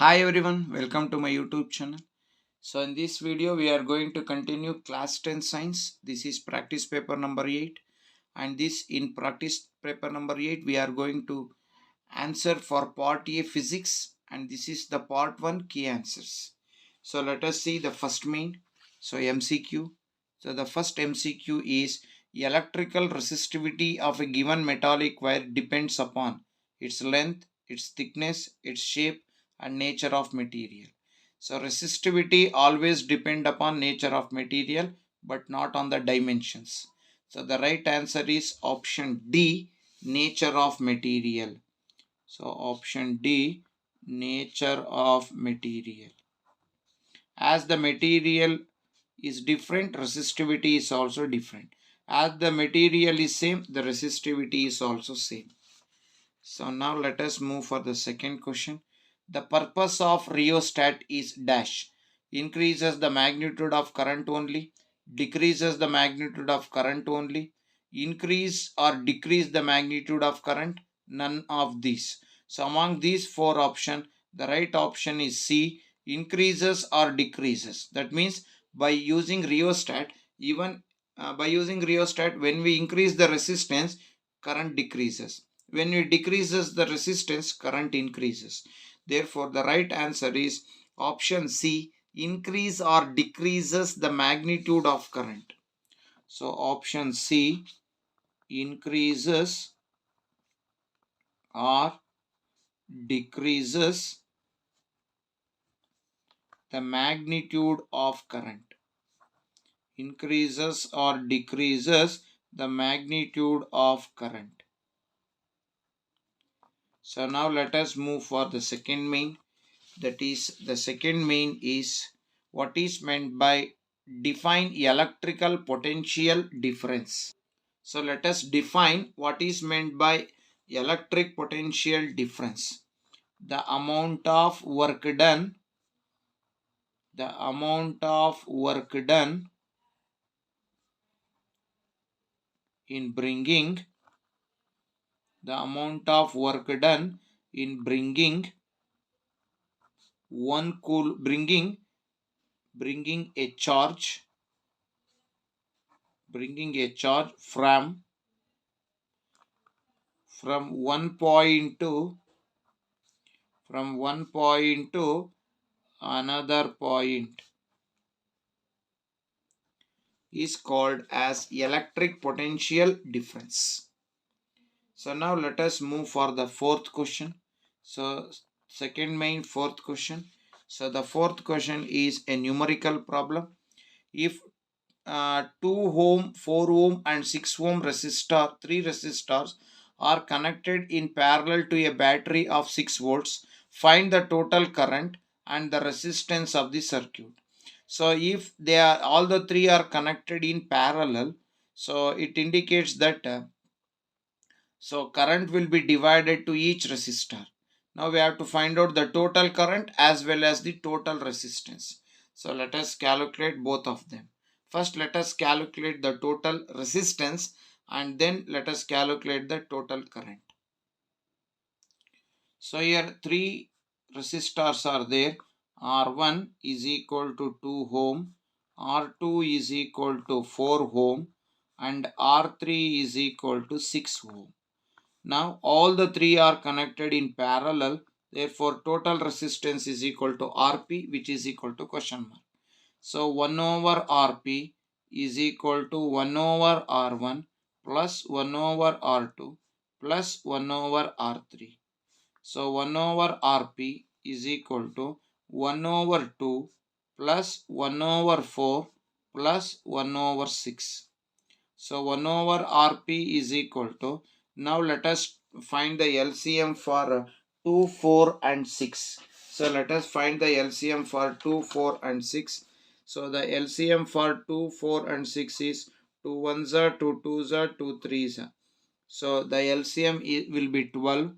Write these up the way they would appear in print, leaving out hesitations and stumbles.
Hi everyone, welcome to my YouTube channel. So in this video we are going to continue class 10 science. This is practice paper number 8 and this in practice paper number 8 we are going to answer for part A physics and this is the part 1 key answers. So let us see the first main. So MCQ. So the first MCQ is electrical resistivity of a given metallic wire depends upon its length, its thickness, its shape and nature of material. So resistivity always depend upon nature of material but not on the dimensions. So the right answer is option D, nature of material. So option D, nature of material. As the material is different, resistivity is also different. As the material is same, the resistivity is also same. So now let us move for the second question. The purpose of rheostat is dash. Increases the magnitude of current only, decreases the magnitude of current only, increase or decrease the magnitude of current, none of these. So among these four options, the right option is C, increases or decreases. That means by using rheostat, even by using rheostat, when we increase the resistance, current decreases. When it decreases the resistance, current increases. Therefore, the right answer is option C, increase or decreases the magnitude of current. So option C, increases or decreases the magnitude of current. Increases or decreases the magnitude of current. So now let us move for the second main. That is, the second main is what is meant by define electrical potential difference. So let us define what is meant by electric potential difference. The amount of work done, the amount of work done in bringing, the amount of work done in bringing one cool, bringing a charge, from one point to another point is called as electric potential difference. So now let us move for the fourth question. So second main fourth question. So the fourth question is a numerical problem. If 2 ohm, 4 ohm and 6 ohm resistor, 3 resistors are connected in parallel to a battery of 6 volts, find the total current and the resistance of the circuit. So if they are all the three are connected in parallel, so it indicates that so current will be divided to each resistor. Now we have to find out the total current as well as the total resistance. So let us calculate both of them. First let us calculate the total resistance and then let us calculate the total current. So here three resistors are there. R1 is equal to 2 ohm, R2 is equal to 4 ohm and R3 is equal to 6 ohm. Now all the three are connected in parallel. Therefore total resistance is equal to Rp, which is equal to question mark. So 1 over Rp is equal to 1 over R1 plus 1 over R2 plus 1 over R3. So 1 over Rp is equal to 1 over 2 plus 1 over 4 plus 1 over 6. So 1 over Rp is equal to, now let us find the LCM for 2, 4 and 6. So let us find the LCM for 2, 4 and 6. So the LCM for 2, 4 and 6 is 2 1s are 2 2s are 2 3s are. So the LCM will be 12.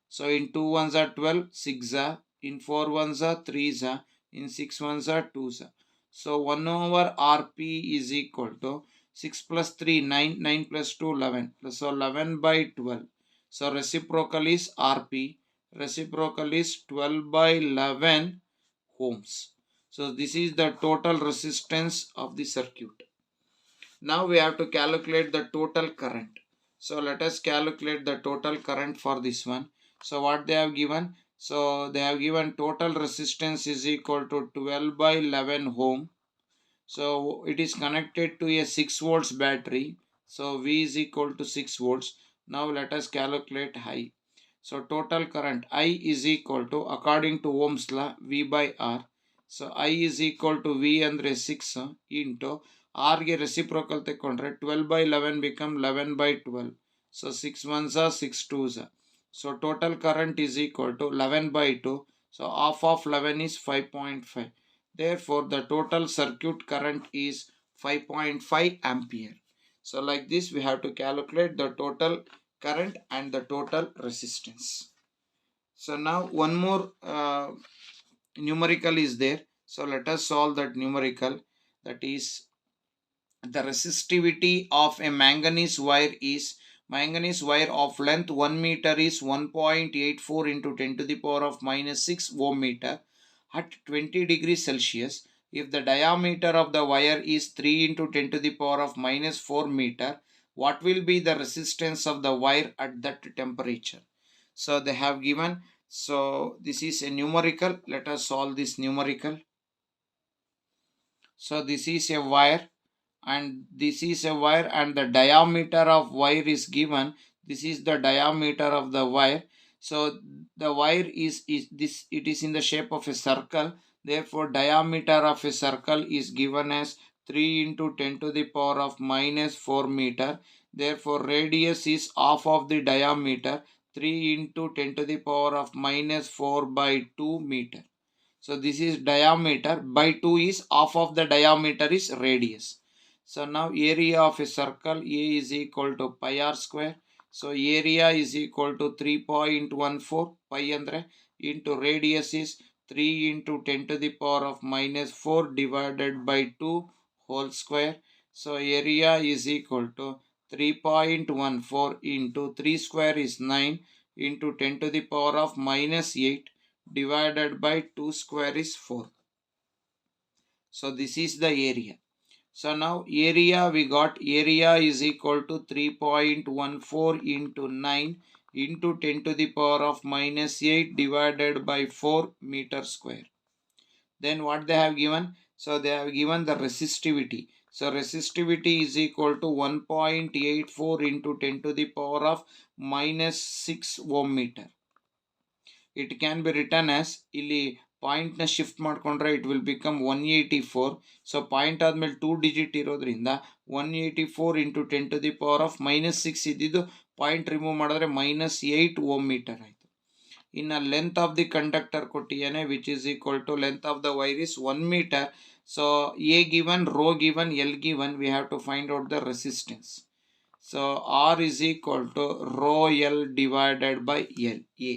So in 2 1s are 12, 6 are. In 4 1s are 3s are. In 6 1s are 2s are. So 1 over Rp is equal to 6 plus 3, 9, 9 plus 2, 11. So 11 by 12. So reciprocal is Rp. reciprocal is 12 by 11 ohms. So this is the total resistance of the circuit. Now we have to calculate the total current. So let us calculate the total current for this one. So what they have given? So they have given total resistance is equal to 12 by 11 ohm. So it is connected to a 6 volts battery. So V is equal to 6 volts. Now let us calculate I. So total current I is equal to, according to Ohm's law, V by R. So I is equal to V andre 6 into R ಗೆ reciprocal ತೆಕ್ಕೊಂಡ್ರೆ 12 by 11 become 11 by 12. So 6 ones are 6 twos. So total current is equal to 11 by 2. So half of 11 is 5.5. Therefore, the total circuit current is 5.5 ampere. So like this, we have to calculate the total current and the total resistance. So now one more numerical is there. So let us solve that numerical. That is, the resistivity of a manganese wire is, manganese wire of length 1 meter is 1.84 into 10 to the power of minus 6 ohm meter at 20 degrees Celsius. If the diameter of the wire is 3 into 10 to the power of minus 4 meter, what will be the resistance of the wire at that temperature? So they have given. So this is a numerical. Let us solve this numerical. So this is a wire, and this is a wire, and the diameter of wire is given. This is the diameter of the wire. So the wire is this, it is in the shape of a circle. Therefore diameter of a circle is given as 3 into 10 to the power of minus 4 meter. Therefore radius is half of the diameter, 3 into 10 to the power of minus 4 by 2 meter. So this is diameter, by 2 is half of the diameter is radius. So now area of a circle, A is equal to pi r square. So area is equal to 3.14 pi andre into radius is 3 into 10 to the power of minus 4 divided by 2 whole square. So area is equal to 3.14 into 3 square is 9 into 10 to the power of minus 8 divided by 2 square is 4. So this is the area. So now area, we got area is equal to 3.14 into 9 into 10 to the power of minus 8 divided by 4 meter square. Then what they have given? So they have given the resistivity. So resistivity is equal to 1.84 into 10 to the power of minus 6 ohm meter. It can be written as, ಇಲ್ಲಿ point ನ shift ಮಾಡ್ಕೊಂಡ್ರೆ it will become 184. So point ಆದ್ಮೇಲೆ 2 digit ಇರೋದ್ರಿಂದ 184 into 10 to the power of minus 6 ಇದ್ದಿದ್ದು point remove ಮಾಡಿದ್ರೆ minus 8 ohm metre ಆಯಿತು. ಇನ್ನು length of the conductor ಕೊಟ್ಟಿಯಾನೆ, which is equal to length of the wire is 1 metre. So A given, rho given, L given, we have to find out the resistance. So R is equal to rho L divided by L, A,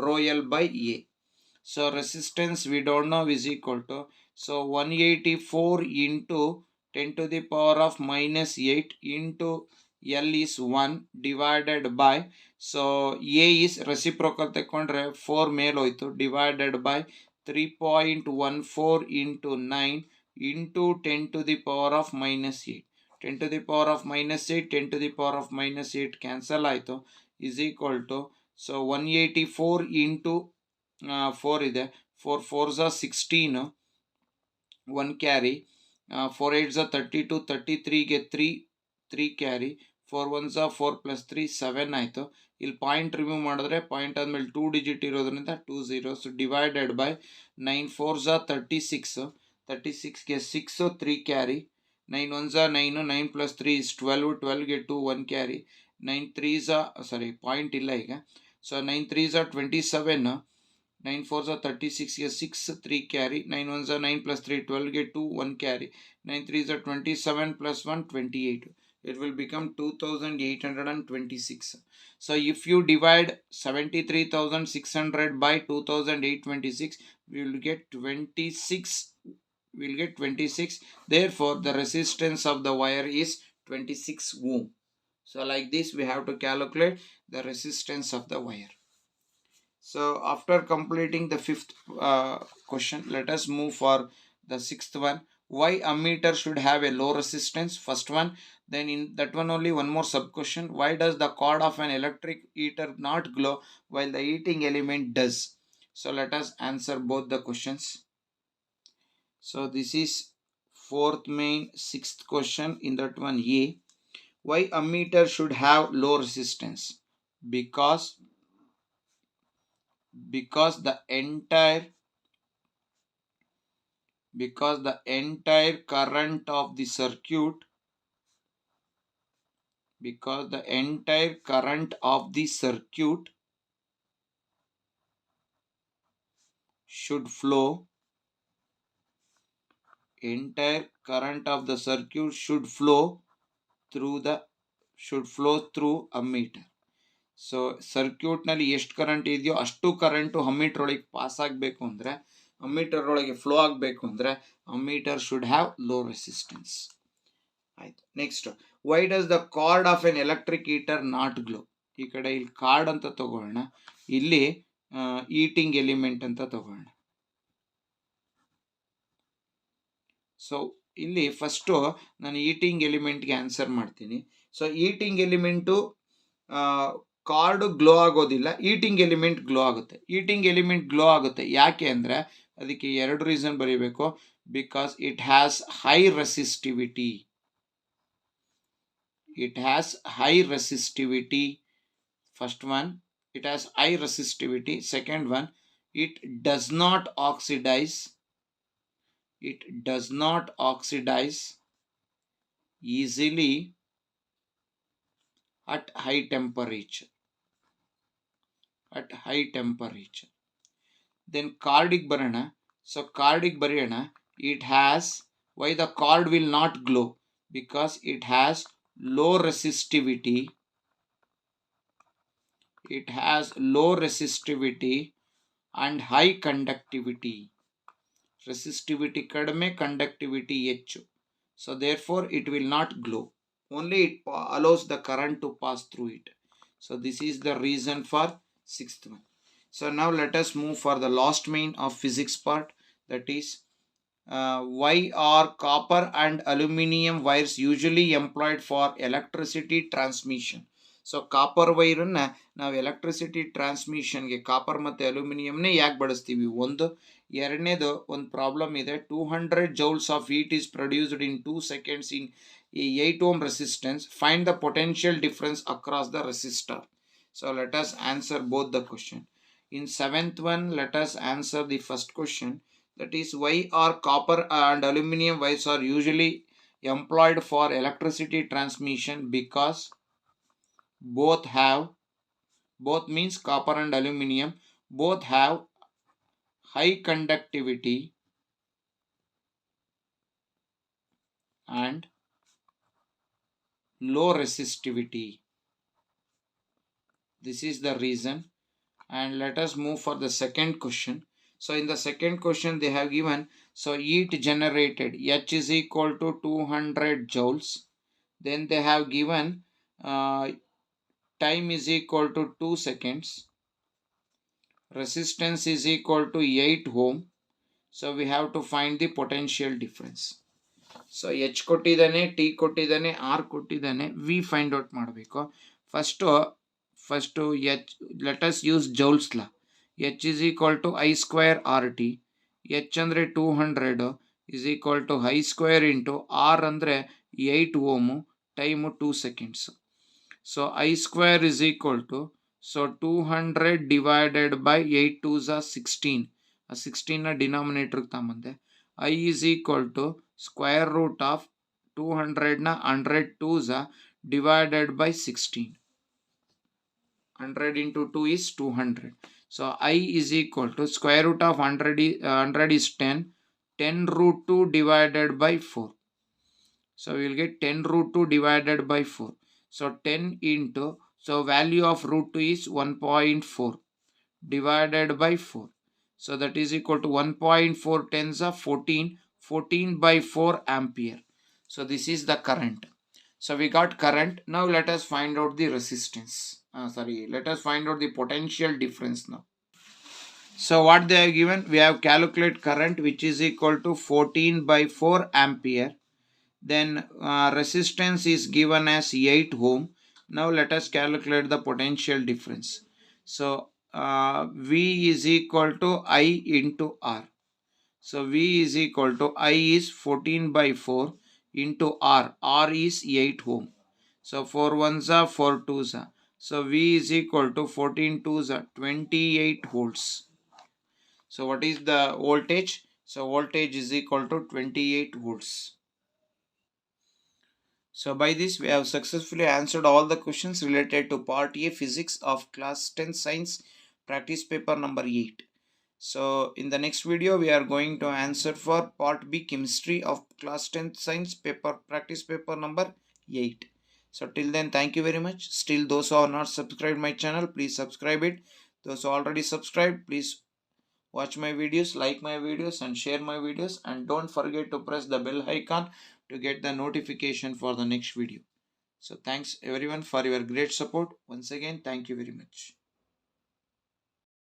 rho L by A. So resistance we don't know is equal to, so 184 into 10 to the power of minus 8 into L is 1 divided by, so A is reciprocal ತೆಕ್ಕೊಂಡ್ರೆ 4 ಮೇಲೆ ಹೋಯ್ತು, divided by 3.14 into 9 into 10 to the power of minus 8. 10 to the power of minus 8, 10 to the power of minus 8 cancel ಆಯಿತು, is equal to, so 184 into 4 ಇದೆ, 4 4s are 16, 1 carry, 4 8s are 32, 33 ಗೆ 3 carry, 4 1s are 4 plus 3 7 ಆಯಿತು. ಇಲ್ಲಿ point remove ಮಾಡಿದ್ರೆ point ಆದಮೇಲೆ 2 digit ಇರೋದ್ರಿಂದ 2 zeros divided by 9 4s are 36, 36 ಗೆ 6 3 carry, 9 1s are 9, 9 plus 3 is 12, 12 ಗೆ 2 1 carry, 9 3s are, sorry point ಇಲ್ಲ ಈಗ, so 9 3s are 27, 9 4s are 36 ಗೆ 6 3 carry, 9 1s are 9 plus 3 12 ಗೆ 2 1 carry, 9 3s are 27 plus 1 28. It will become 2826. So if you divide 73,600 by 2826, we will get 26. We will get 26. Therefore the resistance of the wire is 26 ohm. So like this we have to calculate the resistance of the wire. So after completing the fifth question, let us move for the sixth one. Why ammeter should have a low resistance? First one. Then in that one only one more sub question. Why does the cord of an electric heater not glow while the heating element does? So let us answer both the questions. So this is fourth main sixth question. In that one A. Why ammeter should have low resistance? Because the entire current of the circuit should flow through ammeter. So ಸರ್ಕ್ಯೂಟ್ನಲ್ಲಿ ಎಷ್ಟು current ಇದೆಯೋ ಅಷ್ಟು current ammeter ಒಳಗೆ pass ಆಗಬೇಕು ಅಂದರೆ, ammeter ಒಳಗೆ flow ಆಗಬೇಕು ಅಂದರೆ ammeter should have low resistance. ಆಯ್ತು. Next, why does the cord of an electric heater not glow? ಈ ಕಡೆ ಇಲ್ಲಿ ಕಾರ್ಡ್ ಅಂತ ತಗೊಳ್ಳೋಣ, ಇಲ್ಲಿ ಹೀಟಿಂಗ್ ಎಲಿಮೆಂಟ್ ಅಂತ ತಗೊಳ್ಳೋಣ. ಸೊ ಇಲ್ಲಿ ಫಸ್ಟು ನಾನು ಹೀಟಿಂಗ್ ಎಲಿಮೆಂಟ್ಗೆ ಆನ್ಸರ್ ಮಾಡ್ತೀನಿ. So heating element card glow ಆಗೋದಿಲ್ಲ, ಹೀಟಿಂಗ್ ಎಲಿಮೆಂಟ್ ಗ್ಲೋ ಆಗುತ್ತೆ. ಹೀಟಿಂಗ್ ಎಲಿಮೆಂಟ್ ಗ್ಲೋ ಆಗುತ್ತೆ ಯಾಕೆ ಅಂದರೆ ಅದಕ್ಕೆ ಎರಡು ರೀಸನ್ ಬರೀಬೇಕು. Because it has high resistivity. First one, it has high resistivity. Second one, it does not oxidise easily at high temperature. Then ಕಾರ್ಡಿಗೆ ಬರೋಣ. ಸೊ ಕಾರ್ಡಿಗೆ ಬರೆಯೋಣ. It has, why the card will not glow? Because it has low resistivity. And high conductivity. Resistivity ಕಡಿಮೆ, conductivity ಹೆಚ್ಚು. So therefore it will not glow. Only it allows the current to pass through it. So this is the reason for sixth one. So now let us move for the last main of physics part, that is why are copper and aluminum wires usually employed for electricity transmission? So copper ವೈರನ್ನ ನಾವು electricity ಟ್ರಾನ್ಸ್ಮಿಷನ್ಗೆ copper ಮತ್ತು ಅಲ್ಯೂಮಿನಿಯಂನೇ ಯಾಕೆ ಬಳಸ್ತೀವಿ? ಒಂದು. ಎರಡನೇದು, ಒಂದು problem ಇದೆ. 200 joules of heat is produced in 2 seconds in 8 ohm resistance. Find the potential difference across the resistor. So let us answer both the question. In seventh one, let us answer the first question, that is why are copper and aluminum wires are usually employed for electricity transmission? Because both means copper and aluminum, both have high conductivity and low resistivity. This is the reason. And let us move for the second question. So in the second question they have given, so heat generated H is equal to 200 joules. Then they have given time is equal to 2 seconds. Resistance is equal to 8 ohm. So we have to find the potential difference. So H ಕೊಟ್ಟಿದ್ದಾನೆ, T ಕೊಟ್ಟಿದ್ದಾನೆ, R ಕೊಟ್ಟಿದ್ದಾನೆ, V find out ಮಾಡಬೇಕು. First H, let us use Joule's law. H is equal to I square R T. H ಅಂದರೆ 200 is equal to I square into R ಅಂದರೆ 8 ohm, times 2 seconds. So I square is equal to, so 200 divided by 8 2s 16. ಆ 16ನ ಡಿನಾಮಿನೇಟ್ರಿಗೆ ತಗೊಂಬಂದೆ. I is equal to square root of 200ನ 100 2s divided by 16. 100 into 2 is 200. So I is equal to square root of 100 is 10. 10 root 2 divided by 4. So we will get 10 root 2 divided by 4. So 10 into, so value of root 2 is 1.4 divided by 4. So that is equal to 1.4 10s of 14. 14 by 4 ampere. So this is the current. So we got current. Now let us find out the resistance. Let us find out the potential difference now. So what they have given, we have calculate current which is equal to 14 by 4 ampere. Then resistance is given as 8 ohm. Now let us calculate the potential difference. So V is equal to I into R. So V is equal to I is 14 by 4 into R. R is 8 ohm. So 4 ones are 4 twos are. So V is equal to 14 twos are 28 volts. So what is the voltage? So voltage is equal to 28 volts. So by this we have successfully answered all the questions related to part A physics of class 10 science practice paper number 8. So in the next video we are going to answer for part B chemistry of class 10 science paper practice paper number 8. So till then, thank you very much. Still those who are not subscribed my channel, please subscribe it. Those who already subscribed, please watch my videos, like my videos and share my videos, and don't forget to press the bell icon to get the notification for the next video. So thanks everyone for your great support. Once again, thank you very much.